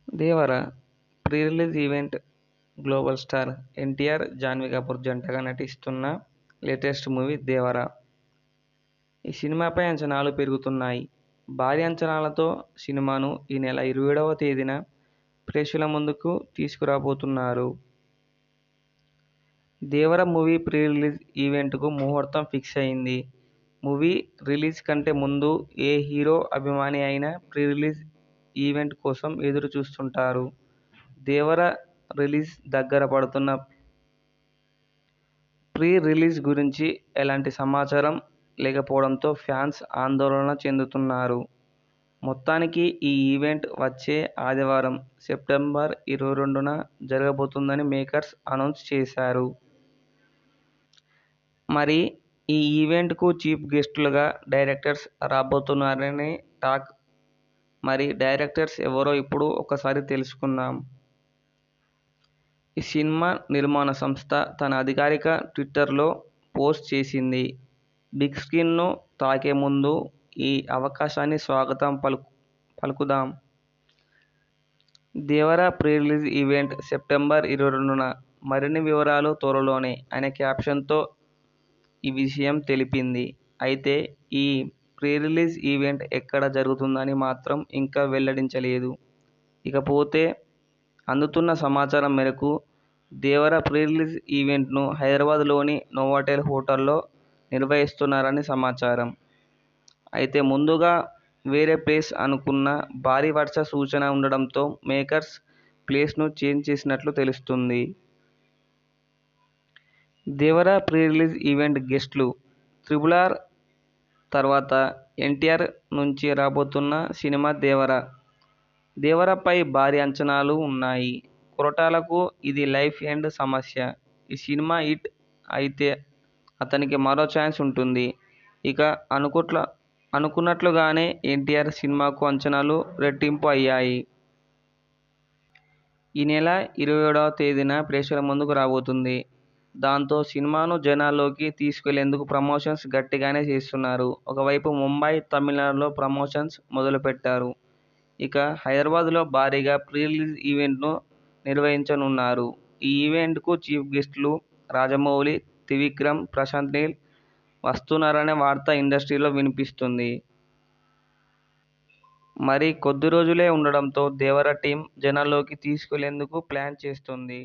దేవర pre release event global star NTR, Janhvi Kapoor జంటగా నటిస్తున్న latest movie 'దేవర'. ఈ సినిమాపై అంచనాలు పెరుగుతున్నాయి. భారీ అంచనాలతో సినిమాను ఈ నెల 27వ తేదీన ప్రేక్షకుల ముందుకు తీసుకురాబోతున్నారు. 'దేవర' మూవీ ప్రీ రిలీజ్ ఈవెంట్కు ముహూర్తం ఫిక్స్ అయింది. మూవీ రిలీజ్ కంటే ముందు ఏ హీరో అభిమాని అయినా ప్రీ రిలీజ్ ఈవెంట్ కోసం ఎదురు చూస్తుంటారు. 'దేవర' రిలీజ్ దగ్గర పడుతున్నా ప్రీ రిలీజ్ గురించి ఎలాంటి సమాచారం లేకపోవడంతో ఫ్యాన్స్ ఆందోళన చెందుతున్నారు. మొత్తానికి ఈ ఈవెంట్ వచ్చే ఆదివారం సెప్టెంబర్ 22న జరగబోతుందని మేకర్స్ అనౌన్స్ చేశారు. మరి ఈ ఈవెంట్కు చీఫ్ గెస్టులుగా డైరెక్టర్స్ రాబోతున్నారని టాక్. మరి డైరెక్టర్స్ ఎవరో ఇప్పుడు ఒకసారి తెలుసుకుందాం. ఈ సినిమా నిర్మాణ సంస్థ తన అధికారిక ట్విట్టర్లో పోస్ట్ చేసింది. బిగ్ స్క్రీన్ను తాకే ముందు ఈ అవకాశాన్ని స్వాగతం పలుకుదాం. 'దేవర' ప్రీ రిలీజ్ ఈవెంట్ సెప్టెంబర్ 22న, మరిన్ని వివరాలు త్వరలోనే అనే క్యాప్షన్తో ఈ విషయం తెలిపింది. అయితే ఈ ప్రీ రిలీజ్ ఈవెంట్ ఎక్కడ జరుగుతుందని మాత్రం ఇంకా వెల్లడించలేదు. ఇకపోతే అందుతున్న సమాచారం మేరకు 'దేవర' ప్రీ రిలీజ్ ఈవెంట్ను హైదరాబాద్లోని నోవాటెల్ హోటల్లో నిర్వహిస్తున్నారని సమాచారం. అయితే ముందుగా వేరే ప్లేస్ అనుకున్నా భారీ వర్ష సూచన ఉండడంతో మేకర్స్ ప్లేస్ను చేంజ్ చేసినట్లు తెలుస్తుంది. 'దేవర' ప్రీ రిలీజ్ ఈవెంట్ గెస్ట్లు 'త్రిబుల్ఆర్' తర్వాత ఎన్టీఆర్ నుంచి రాబోతున్న సినిమా 'దేవర'. 'దేవర'పై భారీ అంచనాలు ఉన్నాయి. కొరటాలకు ఇది లైఫ్ ఎండ్ సమస్య. ఈ సినిమా హిట్ అయితే అతనికి మరో ఛాన్స్ ఉంటుంది. ఇక అనుకున్నట్లుగానే ఎన్టీఆర్ సినిమాకు అంచనాలు రెట్టింపు అయ్యాయి. ఈ నెల 27వ తేదీన ప్రేక్షకుల ముందుకు రాబోతుంది. దాంతో సినిమాను జనాల్లోకి తీసుకెళ్లేందుకు ప్రమోషన్స్ గట్టిగానే చేస్తున్నారు. ఒకవైపు ముంబై, తమిళనాడులో ప్రమోషన్స్ మొదలుపెట్టారు. ఇక హైదరాబాద్లో భారీగా ప్రీ రిలీజ్ ఈవెంట్ను నిర్వహించనున్నారు. ఈ ఈవెంట్కు చీఫ్ గెస్టులు రాజమౌళి, త్రివిక్రమ్, ప్రశాంత్ నీల్ వస్తున్నారనే వార్త ఇండస్ట్రీలో వినిపిస్తుంది. మరి కొద్ది రోజులే ఉండడంతో 'దేవర' టీమ్ జనాల్లోకి తీసుకెళ్లేందుకు ప్లాన్ చేస్తోంది.